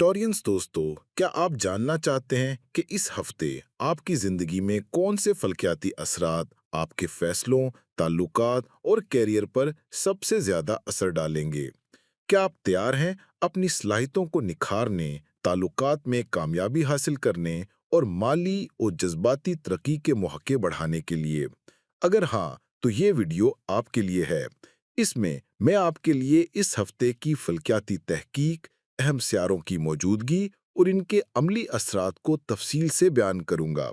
Taureans दोस्तों, क्या आप जानना चाहते हैं कि इस हफ्ते आपकी ज़िंदगी में कौन से फलकियाती असरात आपके फैसलों, ताल्लुकात और कैरियर पर सबसे ज़्यादा असर डालेंगे? क्या आप तैयार हैं अपनी सलाहियतों को निखारने, ताल्लुकात में कामयाबी हासिल करने और माली और जज्बाती तरक्की के मौके बढ़ाने के लिए? अगर हाँ, तो ये वीडियो आपके लिए है। इसमें मैं आपके लिए इस हफ्ते की फलकियाती तहकीक, अहम सियारों की मौजूदगी और इनके अमली असरात को तफसील से बयान करूंगा,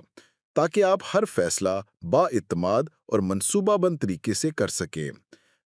ताकि आप हर फैसला बाइत्माद और मंसूबाबंद तरीके से कर सकें।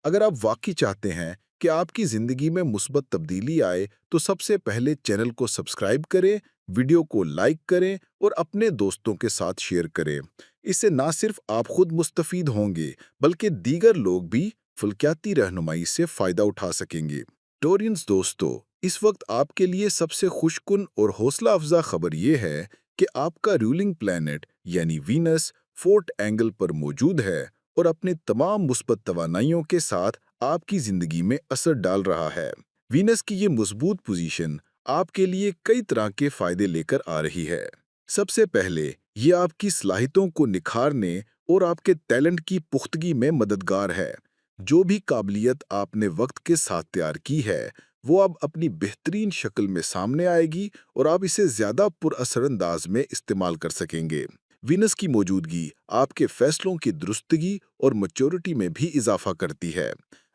अगर आप वाकई चाहते हैं कि आपकी ज़िंदगी में मुस्बत तब्दीली आए, तो सबसे पहले चैनल को सब्सक्राइब करें, वीडियो को लाइक करें और अपने दोस्तों के साथ शेयर करें। इससे ना सिर्फ आप खुद मुस्तफ़ीद होंगे, बल्कि दीगर लोग भी फलकियाती रहनुमाई से फ़ायदा उठा सकेंगे। टोरियंस दोस्तों, इस वक्त आपके लिए सबसे खुशकुन और हौसला अफजा खबर यह है कि आपका रूलिंग प्लैनेट यानी वीनस फोर्थ एंगल पर मौजूद है और अपने तमाम मुस्बत तवानाइयों के साथ आपकी ज़िंदगी में असर डाल रहा है। वीनस की ये मजबूत पोजीशन आपके लिए कई तरह के फ़ायदे लेकर आ रही है। सबसे पहले, ये आपकी सलाहियतों को निखारने और आपके टैलेंट की पुख्तगी में मददगार है। जो भी काबिलियत आपने वक्त के साथ तैयार की है, वो अब अपनी बेहतरीन शक्ल में सामने आएगी और आप इसे ज़्यादा पुरअसर अंदाज में इस्तेमाल कर सकेंगे। वीनस की मौजूदगी आपके फैसलों की दुरुस्तगी और मैच्योरिटी में भी इजाफा करती है।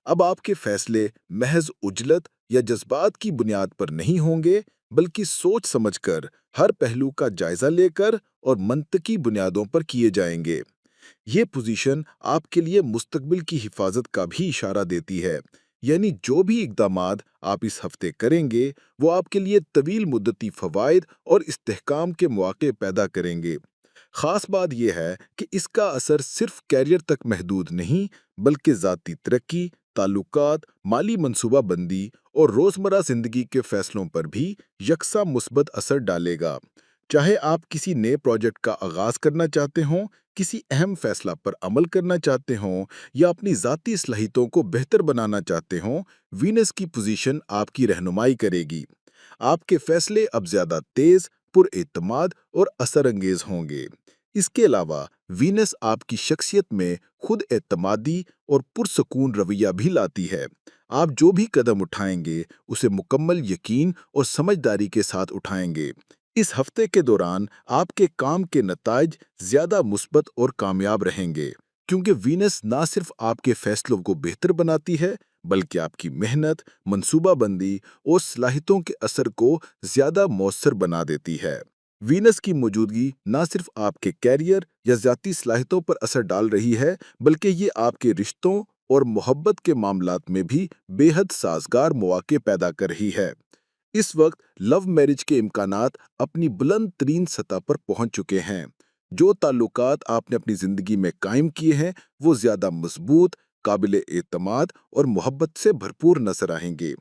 अब आपके फैसले महज उजलत या जज्बात की बुनियाद पर नहीं होंगे, बल्कि सोच समझकर, हर पहलू का जायजा लेकर और मंतकी बुनियादों पर किए जाएंगे। ये पोजीशन आपके लिए मुस्तकबिल की हिफाजत का भी इशारा देती है, यानी जो भी इक़दामात आप इस हफ्ते करेंगे, वो आपके लिए तवील मुद्दती फ़वाइद और इस्तेहकाम के मौके पैदा करेंगे। खास बात यह है कि इसका असर सिर्फ कैरियर तक महदूद नहीं, बल्कि ज़ाती तरक्की, ताल्लुकात, माली मंसूबाबंदी और रोज़मर्रा ज़िंदगी के फैसलों पर भी यकसा मुस्बत असर डालेगा। चाहे आप किसी नए प्रोजेक्ट का आगाज़ करना चाहते हों, किसी अहम फैसला पर अमल करना चाहते हों या अपनी ज़ाती सलाहियतों को बेहतर बनाना चाहते हों, वीनस की पोजीशन आपकी रहनुमाई करेगी। आपके फैसले अब ज़्यादा तेज़, पुरएतमाद और असरअंगेज होंगे। इसके अलावा वीनस आपकी शख्सियत में खुद एतमादी और पुरसकून रवैया भी लाती है। आप जो भी कदम उठाएंगे, उसे मुकम्मल यकीन और समझदारी के साथ उठाएंगे। इस हफ्ते के दौरान आपके काम के नताइज ज़्यादा मुस्बत और कामयाब रहेंगे, क्योंकि वीनस ना सिर्फ आपके फैसलों को बेहतर बनाती है, बल्कि आपकी मेहनत, मंसूबाबंदी और सलाहियतों के असर को ज़्यादा मौसर बना देती है। वीनस की मौजूदगी ना सिर्फ आपके कैरियर या ज़ाती सलाहियतों पर असर डाल रही है, बल्कि ये आपके रिश्तों और मोहब्बत के मामलात में भी बेहद साजगार मौके पैदा कर रही है। इस वक्त लव मैरिज के इम्कानात अपनी बुलंद तरीन सतह पर पहुंच चुके हैं। जो ताल्लुकात आपने अपनी ज़िंदगी में कायम किए हैं, वो ज़्यादा मजबूत, काबिल एतमाद और मोहब्बत से भरपूर नजर आएंगे।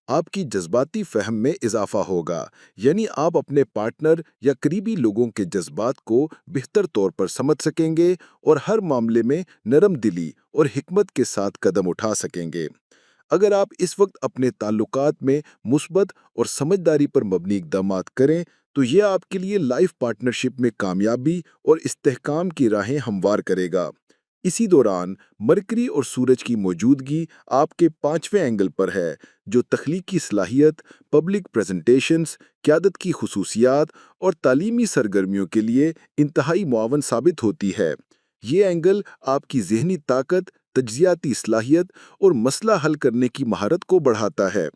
आपकी जज्बाती फहम में इजाफा होगा, यानी आप अपने पार्टनर या करीबी लोगों के जज्बात को बेहतर तौर पर समझ सकेंगे और हर मामले में नरम दिली और हिकमत के साथ कदम उठा सकेंगे। अगर आप इस वक्त अपने ताल्लुकात में मुस्बत और समझदारी पर मबनी इक़दामात करें, तो ये आपके लिए लाइफ पार्टनरशिप में कामयाबी और इस्तेहकाम की राहें हमवार करेगा। इसी दौरान मरकरी और सूरज की मौजूदगी आपके पांचवें एंगल पर है, जो तख्लीकी सलाहियत, पब्लिक प्रेजेंटेशंस, क़यादत की खुसूसियात और तालीमी सरगर्मियों के लिए इंतहाई मुआवन साबित होती है। ये एंगल आपकी ज़हनी ताकत, तज्ज़ियाती सलाहियत और मसला हल करने की महारत को बढ़ाता है।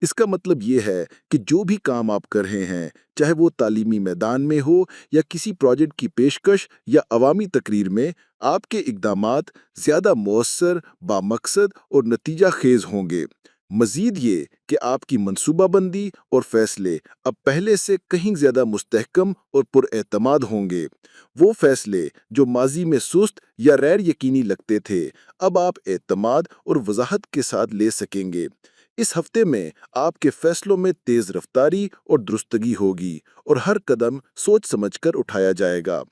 इसका मतलब ये है कि जो भी काम आप कर रहे हैं, चाहे वो तालीमी मैदान में हो या किसी प्रोजेक्ट की पेशकश या अवामी तकरीर में, आपके इक़दामात ज़्यादा मौसर, बामकसद और नतीजा खेज होंगे। मज़ीद ये कि आपकी मंसूबाबंदी और फैसले अब पहले से कहीं ज़्यादा मुस्तहकम और पुरएतमाद होंगे। वो फैसले जो माजी में सुस्त या गैर यकीनी लगते थे, अब आप एतमाद और वजाहत के साथ ले सकेंगे। इस हफ्ते में आपके फैसलों में तेज़ रफ्तारी और दुरुस्तगी होगी और हर कदम सोच समझकर उठाया जाएगा।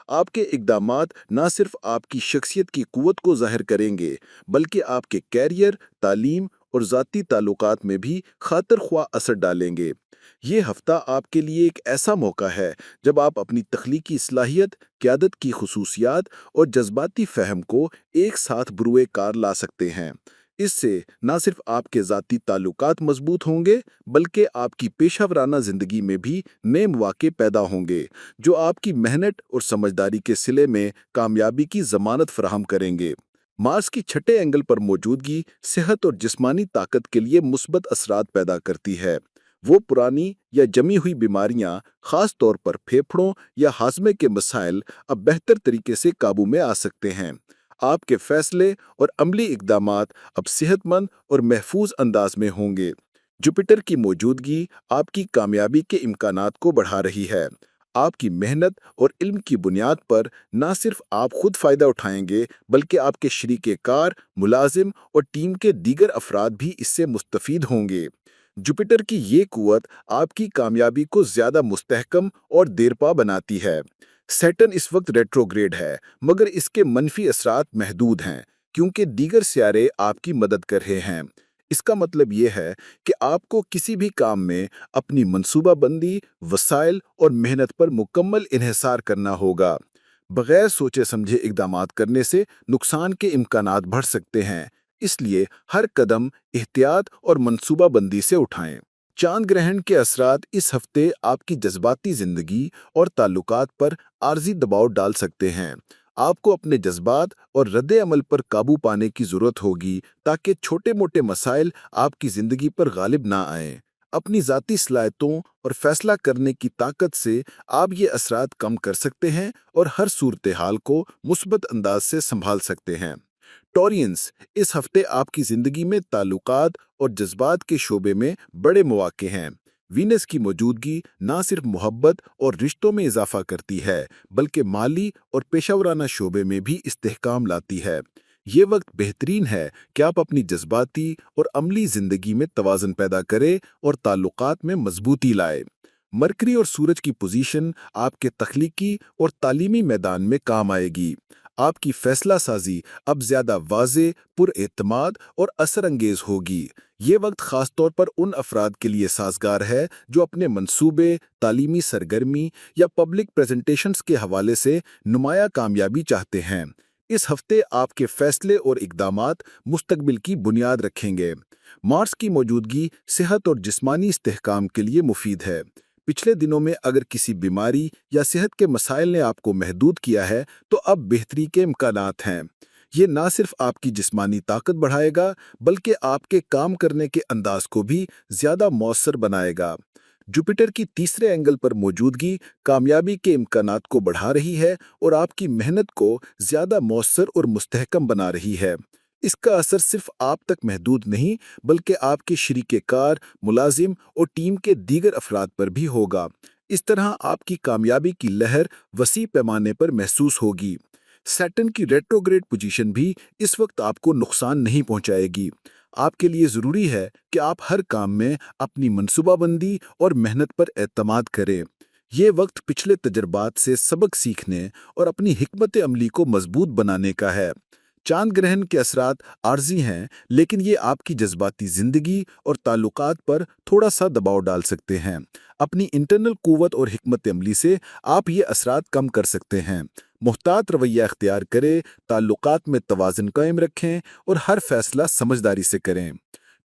आपके इक़दामात ना सिर्फ आपकी शख्सियत की कुव्वत को ज़ाहिर करेंगे, बल्कि आपके कैरियर, तालीम और ज़ाती ताल्लुकात में भी खातिर ख्वाह असर डालेंगे। ये हफ्ता आपके लिए एक ऐसा मौका है जब आप अपनी तख्लीकी सलाहियत, क़यादत की खुसूसियात और जज्बाती फ़हम को एक साथ बुरुए कार ला सकते हैं। इससे न सिर्फ आपके ज़ाती ताल्लुकात मजबूत होंगे, बल्कि आपकी पेशा वराना ज़िंदगी में भी नए मौके पैदा होंगे, जो आपकी मेहनत और समझदारी के सिले में कामयाबी की ज़मानत फराहम करेंगे। मार्स की छठे एंगल पर मौजूदगी सेहत और जिस्मानी ताकत के लिए मुस्बत असरात पैदा करती है। वो पुरानी या जमी हुई बीमारियां, खास तौर पर फेफड़ों या हाजमे के मसाइल, अब बेहतर तरीके से काबू में आ सकते हैं। आपके फैसले और अमली इकदामात अब सेहतमंद और महफूज अंदाज में होंगे। जुपिटर की मौजूदगी आपकी कामयाबी के इम्कानात को बढ़ा रही है। आपकी मेहनत और इल्म की बुनियाद पर न सिर्फ आप खुद फ़ायदा उठाएंगे, बल्कि आपके शरीके कार, मुलाजिम और टीम के दीगर अफराद भी इससे मुस्तफ़ीद होंगे। जुपिटर की ये कुव्वत आपकी कामयाबी को ज़्यादा मुस्तहकम और देरपा बनाती है। सैटर्न इस वक्त रेट्रोग्रेड है, मगर इसके मनफी असरात महदूद हैं, क्योंकि दीगर सियारे आपकी मदद कर रहे हैं। इसका मतलब ये है कि आपको किसी भी काम में अपनी मंसूबाबंदी, वसाइल और मेहनत पर मुकम्मल इन्हिसार करना होगा। बगैर सोचे समझे इकदामात करने से नुकसान के इम्कानात बढ़ सकते हैं, इसलिए हर कदम एहतियात और मंसूबाबंदी से उठाएं। चांद ग्रहण के असरात इस हफ्ते आपकी जज्बाती ज़िंदगी और ताल्लुकात पर आर्जी दबाव डाल सकते हैं। आपको अपने जज्बात और रद्द अमल पर काबू पाने की ज़रूरत होगी, ताकि छोटे मोटे मसाइल आपकी ज़िंदगी पर गालिब ना आएं। अपनी ज़ाती सलाहियतों और फैसला करने की ताकत से आप ये असरात कम कर सकते हैं और हर सूरत हाल को मुस्बत अंदाज से संभाल सकते हैं। टॉरियंस, इस हफ्ते आपकी ज़िंदगी में ताल्लुकात और जज्बात के शोबे में बड़े मौके हैं। वीनस की मौजूदगी न सिर्फ मोहब्बत और रिश्तों में इजाफा करती है, बल्कि माली और पेशावराना शोबे में भी इस्तेहकाम लाती है। ये वक्त बेहतरीन है कि आप अपनी जज्बाती और अमली ज़िंदगी में तवाज़ुन पैदा करें और ताल्लुकात में मजबूती लाए। मरकरी और सूरज की पोजीशन आपके तख्लीकी और तालीमी मैदान में काम आएगी। आपकी फैसला साजी अब ज़्यादा वाज़े, पुरएतमाद और असरअंगेज़ होगी। ये वक्त ख़ास तौर पर उन अफराद के लिए साजगार है जो अपने मंसूबे, तालीमी सरगर्मी या पब्लिक प्रेजेंटेशंस के हवाले से नुमाया कामयाबी चाहते हैं। इस हफ्ते आपके फैसले और इकदामात मुस्तकबिल की बुनियाद रखेंगे। मार्स की मौजूदगी सेहत और जिस्मानी इस्तेहकाम के लिए मुफीद है। पिछले दिनों में अगर किसी बीमारी या सेहत के मसाइल ने आपको महदूद किया है, तो अब बेहतरी के इम्कानात हैं। ये ना सिर्फ आपकी जिस्मानी ताकत बढ़ाएगा, बल्कि आपके काम करने के अंदाज को भी ज़्यादा मौसर बनाएगा। जुपिटर की तीसरे एंगल पर मौजूदगी कामयाबी के इम्कानात को बढ़ा रही है और आपकी मेहनत को ज़्यादा मौसर और मुस्तहकम बना रही है। इसका असर सिर्फ आप तक महदूद नहीं, बल्कि आपके शरीके कार, मुलाजिम और टीम के दीगर अफराद पर भी होगा। इस तरह आपकी कामयाबी की लहर वसी पैमाने पर महसूस होगी। सैटर्न की रेट्रोग्रेड पोजीशन भी इस वक्त आपको नुकसान नहीं पहुंचाएगी। आपके लिए ज़रूरी है कि आप हर काम में अपनी मनसूबाबंदी और मेहनत पर एतमाद करें। ये वक्त पिछले तजर्बात से सबक सीखने और अपनी हिकमत अमली को मजबूत बनाने का है। चांद ग्रहण के असरात आर्जी हैं, लेकिन ये आपकी जज्बाती ज़िंदगी और ताल्लुकात पर थोड़ा सा दबाव डाल सकते हैं। अपनी इंटरनल कुव्वत और हिकमत अमली से आप ये असरात कम कर सकते हैं। मुहतात रवैया अख्तियार करें, ताल्लुकात में तवाज़ुन कायम रखें और हर फैसला समझदारी से करें।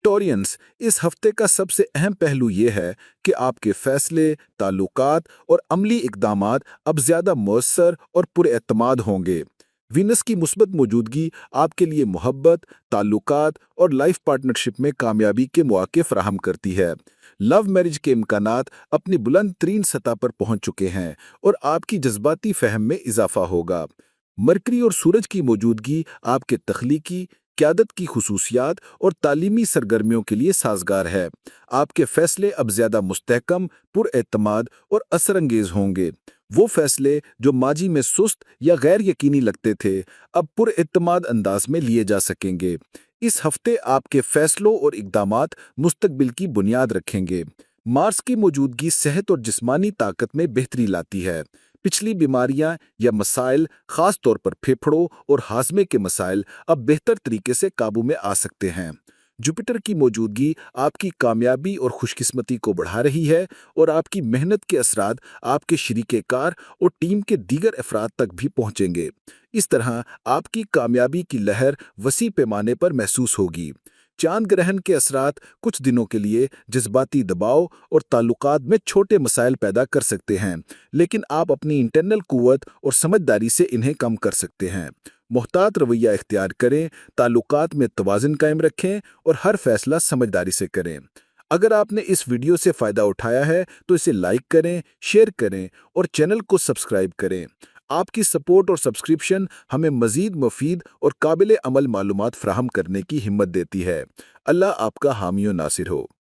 टॉरियंस, इस हफ्ते का सबसे अहम पहलू ये है कि आपके फैसले, ताल्लुकात और अमली इकदामात अब ज़्यादा मौसर और पुरएतमाद होंगे। वीनस की मुस्बत मौजूदगी आपके लिए मोहब्बत, ताल्लुकात और लाइफ पार्टनरशिप में कामयाबी के मौके फराहम करती है। लव मैरिज के इम्कानात अपनी बुलंद तरीन सतह पर पहुंच चुके हैं और आपकी जज्बाती फहम में इजाफा होगा। मरकरी और सूरज की मौजूदगी आपके तख्लीकी, क़यादत की खुसूसियात और तालीमी सरगर्मियों के लिए साजगार है। आपके फैसले अब ज़्यादा मुस्तहकम, पुरएतमाद और असरअंगेज़ होंगे। वो फैसले जो माजी में सुस्त या गैर यकीनी लगते थे, अब पुरएतमाद अंदाज में लिए जा सकेंगे। इस हफ्ते आपके फैसलों और इकदामात मुस्तकबिल की बुनियाद रखेंगे। मार्स की मौजूदगी सेहत और जिस्मानी ताकत में बेहतरी लाती है। पिछली बीमारियां या मसाइल, खास तौर पर फेफड़ों और हाजमे के मसाइल, अब बेहतर तरीके से काबू में आ सकते हैं। जुपिटर की मौजूदगी आपकी कामयाबी और खुशकिस्मती को बढ़ा रही है और आपकी मेहनत के असरात आपके शरीके-कार और टीम के दीगर अफराद तक भी पहुंचेंगे। इस तरह आपकी कामयाबी की लहर वसी पैमाने पर महसूस होगी। चांद ग्रहण के असरात कुछ दिनों के लिए जज्बाती दबाव और ताल्लुकात में छोटे मसाइल पैदा कर सकते हैं, लेकिन आप अपनी इंटरनल कुव्वत और समझदारी से इन्हें कम कर सकते हैं। मोहतात रवैया इख्तियार करें, ताल्लुकात में तवाज़ुन कायम रखें और हर फैसला समझदारी से करें। अगर आपने इस वीडियो से फ़ायदा उठाया है तो इसे लाइक करें, शेयर करें और चैनल को सब्सक्राइब करें। आपकी सपोर्ट और सब्सक्रिप्शन हमें मज़ीद मुफीद और काबिल अमल मालूमात फ़राहम करने की हिम्मत देती है। अल्लाह आपका हामी व नासिर हो।